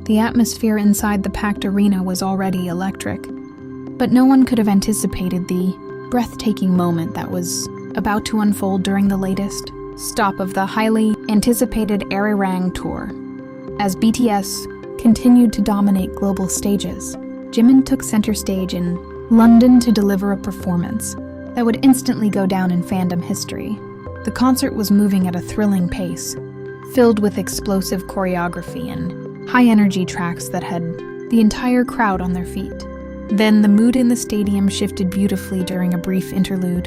The atmosphere inside the packed arena was already electric, but no one could have anticipated the breathtaking moment that was about to unfold during the latest stop of the highly anticipated Arirang Tour. As BTS continued to dominate global stages, Jimin took center stage in London to deliver a performance that would instantly go down in fandom history. The concert was moving at a thrilling pace, filled with explosive choreography and high-energy tracks that had the entire crowd on their feet. Then the mood in the stadium shifted beautifully during a brief interlude.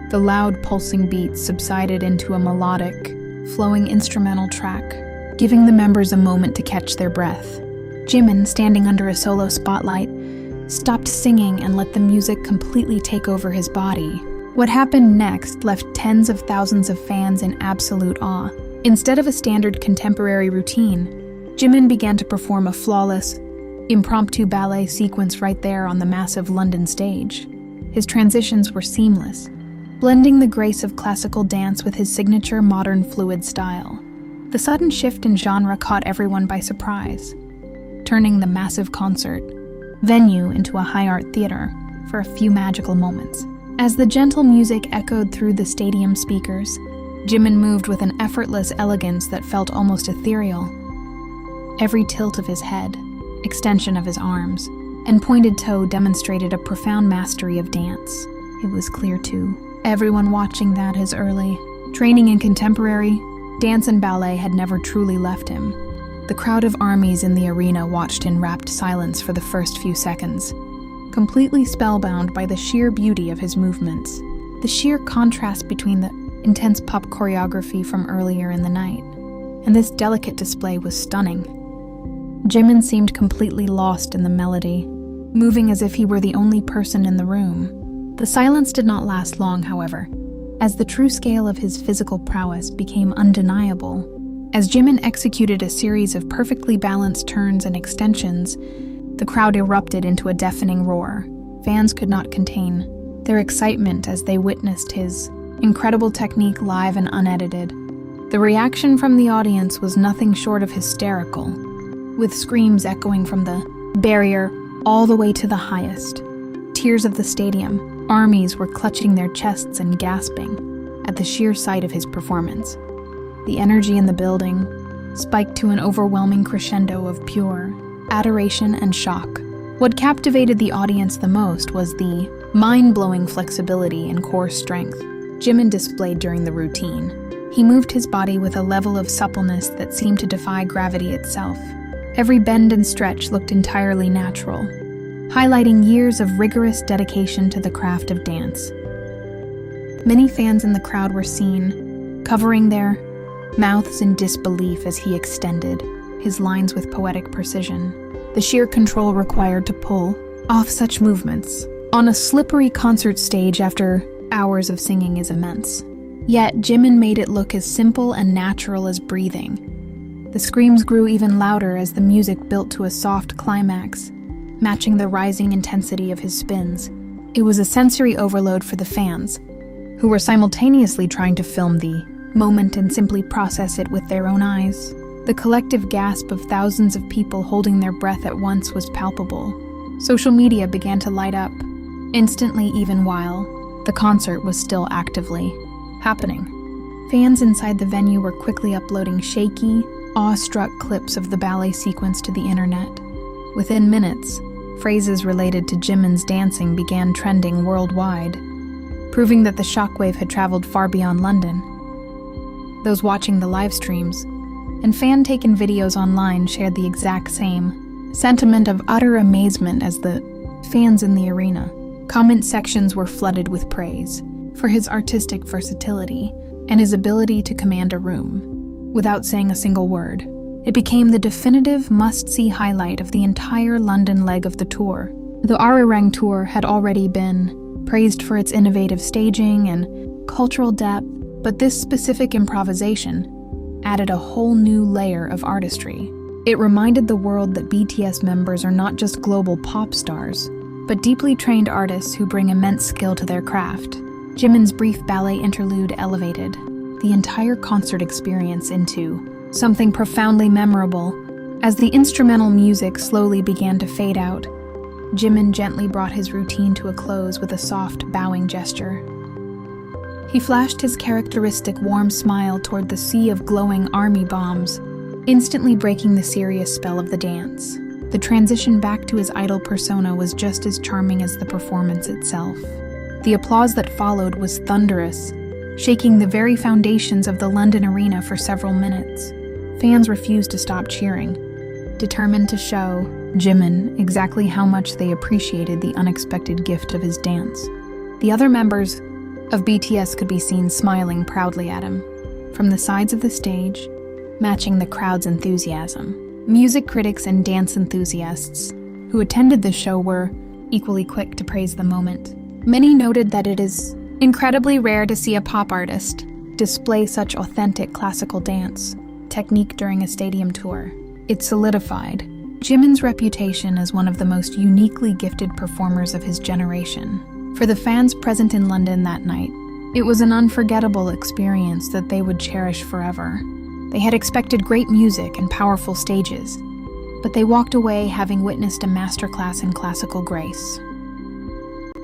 The loud, pulsing beats subsided into a melodic, flowing instrumental track, giving the members a moment to catch their breath. Jimin, standing under a solo spotlight, stopped singing and let the music completely take over his body. What happened next left tens of thousands of fans in absolute awe. Instead of a standard contemporary routine, Jimin began to perform a flawless, impromptu ballet sequence right there on the massive London stage. His transitions were seamless, blending the grace of classical dance with his signature modern fluid style. The sudden shift in genre caught everyone by surprise, turning the massive concert venue into a high-art theater for a few magical moments. As the gentle music echoed through the stadium speakers, Jimin moved with an effortless elegance that felt almost ethereal. Every tilt of his head, extension of his arms, and pointed toe demonstrated a profound mastery of dance. It was clear, too, everyone watching that his early training in contemporary dance and ballet had never truly left him. The crowd of armies in the arena watched in rapt silence for the first few seconds, completely spellbound by the sheer beauty of his movements. The sheer contrast between the intense pop choreography from earlier in the night and this delicate display was stunning. Jimin seemed completely lost in the melody, moving as if he were the only person in the room. The silence did not last long, however, as the true scale of his physical prowess became undeniable. As Jimin executed a series of perfectly balanced turns and extensions, the crowd erupted into a deafening roar. Fans could not contain their excitement as they witnessed his incredible technique live and unedited. The reaction from the audience was nothing short of hysterical, with screams echoing from the barrier all the way to the highest tiers of the stadium. Armies were clutching their chests and gasping at the sheer sight of his performance. The energy in the building spiked to an overwhelming crescendo of pure adoration and shock. What captivated the audience the most was the mind-blowing flexibility and core strength Jimin displayed during the routine. He moved his body with a level of suppleness that seemed to defy gravity itself. Every bend and stretch looked entirely natural, highlighting years of rigorous dedication to the craft of dance. Many fans in the crowd were seen covering their mouths in disbelief as he extended his lines with poetic precision. The sheer control required to pull off such movements on a slippery concert stage after hours of singing is immense. Yet Jimin made it look as simple and natural as breathing. The screams grew even louder as the music built to a soft climax, matching the rising intensity of his spins. It was a sensory overload for the fans, who were simultaneously trying to film the moment and simply process it with their own eyes. The collective gasp of thousands of people holding their breath at once was palpable. Social media began to light up, instantly even while the concert was still actively happening. Fans inside the venue were quickly uploading shaky, awestruck clips of the ballet sequence to the internet. Within minutes, phrases related to Jimin's dancing began trending worldwide, proving that the shockwave had traveled far beyond London. Those watching the live streams and fan-taken videos online shared the exact same sentiment of utter amazement as the fans in the arena. Comment sections were flooded with praise for his artistic versatility and his ability to command a room without saying a single word. It became the definitive must-see highlight of the entire London leg of the tour. The Arirang Tour had already been praised for its innovative staging and cultural depth, but this specific improvisation added a whole new layer of artistry. It reminded the world that BTS members are not just global pop stars, but deeply trained artists who bring immense skill to their craft. Jimin's brief ballet interlude elevated the entire concert experience into something profoundly memorable As the instrumental music slowly began to fade out, Jimin gently brought his routine to a close with a soft, bowing gesture. He flashed his characteristic warm smile toward the sea of glowing army bombs, instantly breaking the serious spell of the dance. The transition back to his idol persona was just as charming as the performance itself. The applause that followed was thunderous, shaking the very foundations of the London arena for several minutes. Fans refused to stop cheering, determined to show Jimin exactly how much they appreciated the unexpected gift of his dance. The other members of BTS could be seen smiling proudly at him from the sides of the stage, matching the crowd's enthusiasm. Music critics and dance enthusiasts who attended the show were equally quick to praise the moment. Many noted that it is incredibly rare to see a pop artist display such authentic classical dance technique during a stadium tour. It solidified Jimin's reputation as one of the most uniquely gifted performers of his generation. For the fans present in London that night, it was an unforgettable experience that they would cherish forever. They had expected great music and powerful stages, but they walked away having witnessed a masterclass in classical grace.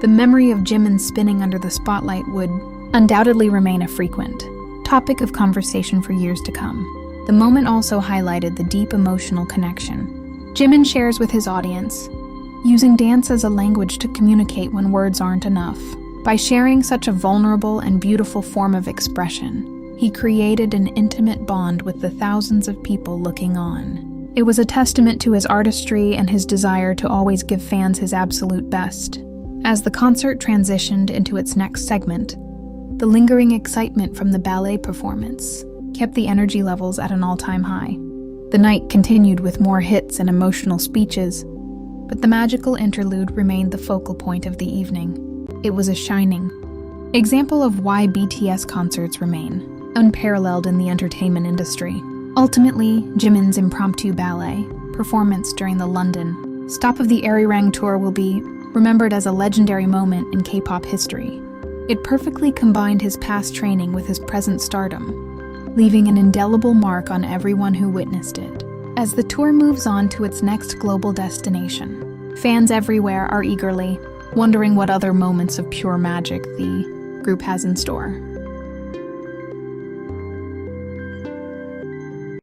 The memory of Jimin spinning under the spotlight would undoubtedly remain a frequent topic of conversation for years to come. The moment also highlighted the deep emotional connection Jimin shares with his audience, using dance as a language to communicate when words aren't enough. By sharing such a vulnerable and beautiful form of expression, he created an intimate bond with the thousands of people looking on. It was a testament to his artistry and his desire to always give fans his absolute best. As the concert transitioned into its next segment, the lingering excitement from the ballet performance kept the energy levels at an all-time high. The night continued with more hits and emotional speeches, but the magical interlude remained the focal point of the evening. It was a shining example of why BTS concerts remain unparalleled in the entertainment industry. Ultimately, Jimin's impromptu ballet performance during the London stop of the Arirang Tour will be remembered as a legendary moment in Kpop history. It perfectly combined his past training with his present stardom, leaving an indelible mark on everyone who witnessed it. As the tour moves on to its next global destination, fans everywhere are eagerly wondering what other moments of pure magic the group has in store.